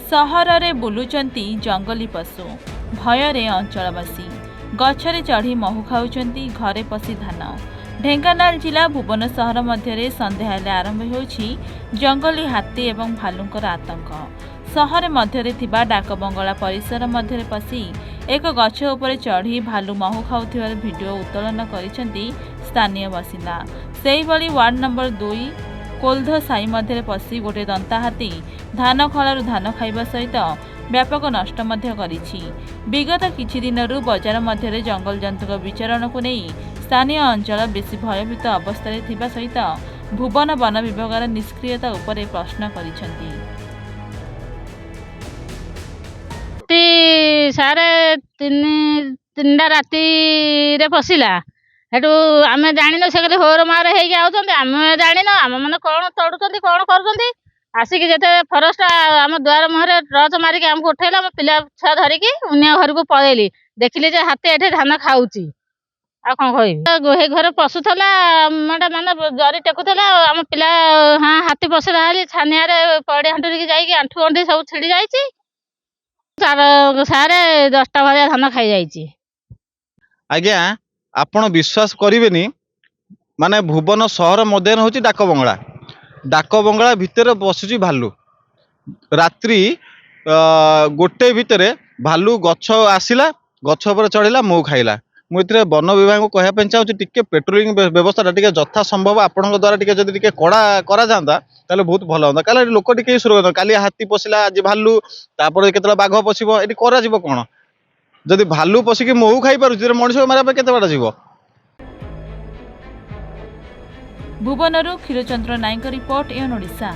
सहर बुलुचंती जंगली पशु भୟରେ अंचलवासी गछरे चढ़ी महु खाउचंती घरे पशि धान। ढेंकानाल जिला भुवन सहर मध्य संध्या आरंभ होछि जंगली हाथी एवं भालुंकर आतंक। सहर मध्य थिबा डाकबंगला परिसर मध्य पशि एक गछ उपर चढ़ी भालू महु खाउथिबार भिडियो उत्तोलन करिसेंती स्थानीय बासिंदा। सेहिभଳି वार्ड नंबर 2 कोल्ध साई मध्य पशि गोटे दंता हाथी धान खलारू धान खाइबा सहित व्यापक नष्ट करिछि। विगत किछि दिनरु बजार मध्य जंगल जंतुक विचरण को नहीं स्थानीय अंचल बेसी भयभीत अवस्था थिबा सहित भुवन वन विभाग निष्क्रियता उपरे प्रश्न करिसेंती। साढ़े तीन राति पशिला हेटू आम जान से होर मार होम जान आम मैंने कौन तड़ुं कौन कर आसिक जिते फरेस्ट आम द्वार मुहर टर्च मारिक आमको उठेला पिला छुआ धरिकी उनिया घर को पलैली देखिली जे हाथी एठे धान खाऊची आ कौन कह घर पशुला माने जरी टेकुला आम पिला हाँ हाथी पशिला छानिया पड़ी हांटुरी जाइए आंठू गंठी सब छिड़ी जाइए साढ़े 10टा भलिया धान खाई जाइए। आज्ञा आपण विश्वास करेनि माने भुवन सहर मध्य हूँ डाकबंगला डाकबंगला भितर बसुची भालू रात्रि गोटे भितर भालू गछ आसिला गछ पर चढ़ला मो खाइला। मुझे वन विभाग को कहना चाहूँगी टिके पेट्रोलिंग व्यवस्था टिके यथा संभव आपण द्वारा टिके कड़ा करा जाता ताले बहुत भल होता कल लोक टिके सुरक्षित काली हाथी पशिला आज भालू तापर केतला बाघ पशिबो एटी करा जिवो कोन जदि भालू पशिकी महू खाई पारुछि मनुष्य मारा केते बाटा जीव। भुवनरु क्षीरचंद्र नायक रिपोर्ट एन ओडिशा।